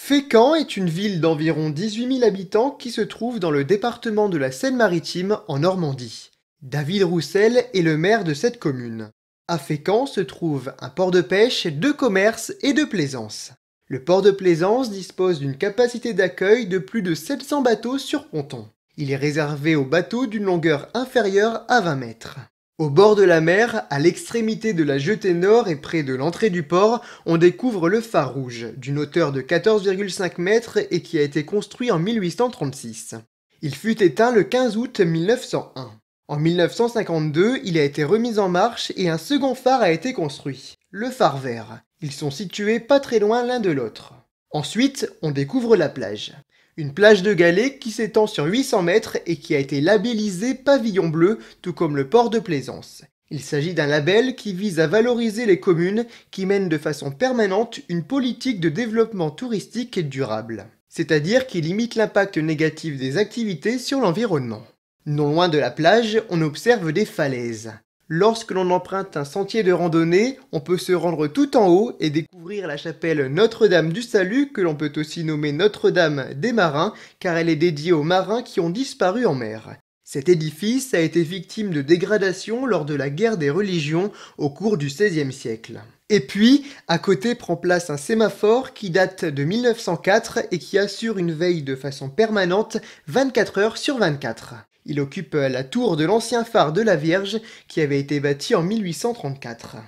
Fécamp est une ville d'environ 18 000 habitants qui se trouve dans le département de la Seine-Maritime en Normandie. David Roussel est le maire de cette commune. À Fécamp se trouve un port de pêche, de commerce et de plaisance. Le port de plaisance dispose d'une capacité d'accueil de plus de 700 bateaux sur ponton. Il est réservé aux bateaux d'une longueur inférieure à 20 mètres. Au bord de la mer, à l'extrémité de la jetée nord et près de l'entrée du port, on découvre le phare rouge, d'une hauteur de 14,5 mètres et qui a été construit en 1836. Il fut éteint le 15 août 1901. En 1952, il a été remis en marche et un second phare a été construit, le phare vert. Ils sont situés pas très loin l'un de l'autre. Ensuite, on découvre la plage. Une plage de galets qui s'étend sur 800 mètres et qui a été labellisée Pavillon Bleu, tout comme le port de plaisance. Il s'agit d'un label qui vise à valoriser les communes qui mènent de façon permanente une politique de développement touristique durable. C'est-à-dire qui limite l'impact négatif des activités sur l'environnement. Non loin de la plage, on observe des falaises. Lorsque l'on emprunte un sentier de randonnée, on peut se rendre tout en haut et découvrir la chapelle Notre-Dame du Salut, que l'on peut aussi nommer Notre-Dame des Marins, car elle est dédiée aux marins qui ont disparu en mer. Cet édifice a été victime de dégradation lors de la guerre des religions au cours du XVIe siècle. Et puis, à côté prend place un sémaphore qui date de 1904 et qui assure une veille de façon permanente 24 heures sur 24. Il occupe la tour de l'ancien phare de la Vierge qui avait été bâti en 1834.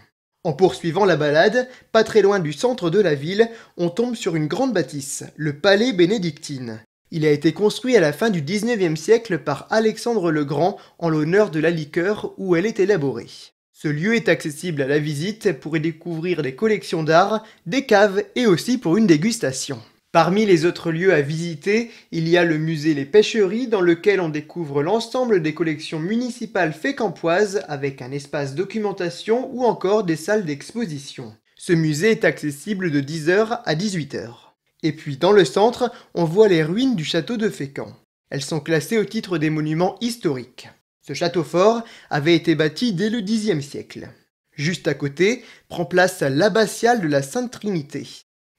En poursuivant la balade, pas très loin du centre de la ville, on tombe sur une grande bâtisse, le Palais bénédictine. Il a été construit à la fin du 19e siècle par Alexandre le Grand en l'honneur de la liqueur où elle est élaborée. Ce lieu est accessible à la visite pour y découvrir des collections d'art, des caves et aussi pour une dégustation. Parmi les autres lieux à visiter, il y a le musée Les Pêcheries dans lequel on découvre l'ensemble des collections municipales fécampoises avec un espace documentation ou encore des salles d'exposition. Ce musée est accessible de 10h à 18h. Et puis dans le centre, on voit les ruines du château de Fécamp. Elles sont classées au titre des monuments historiques. Ce château fort avait été bâti dès le Xe siècle. Juste à côté prend place l'abbatiale de la Sainte Trinité.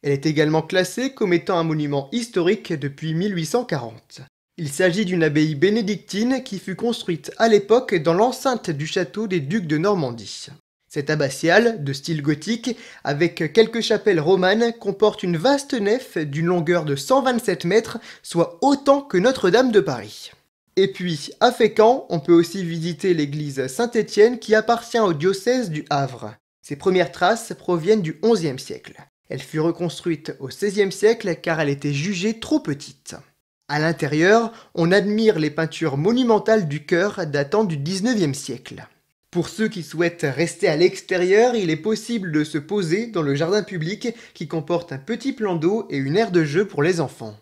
Elle est également classée comme étant un monument historique depuis 1840. Il s'agit d'une abbaye bénédictine qui fut construite à l'époque dans l'enceinte du château des ducs de Normandie. Cette abbatiale, de style gothique, avec quelques chapelles romanes, comporte une vaste nef d'une longueur de 127 mètres, soit autant que Notre-Dame de Paris. Et puis, à Fécamp, on peut aussi visiter l'église Saint-Étienne qui appartient au diocèse du Havre. Ses premières traces proviennent du XIe siècle. Elle fut reconstruite au XVIe siècle car elle était jugée trop petite. À l'intérieur, on admire les peintures monumentales du chœur datant du XIXe siècle. Pour ceux qui souhaitent rester à l'extérieur, il est possible de se poser dans le jardin public qui comporte un petit plan d'eau et une aire de jeu pour les enfants.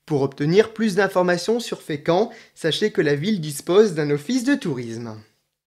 Pour obtenir plus d'informations sur Fécamp, sachez que la ville dispose d'un office de tourisme.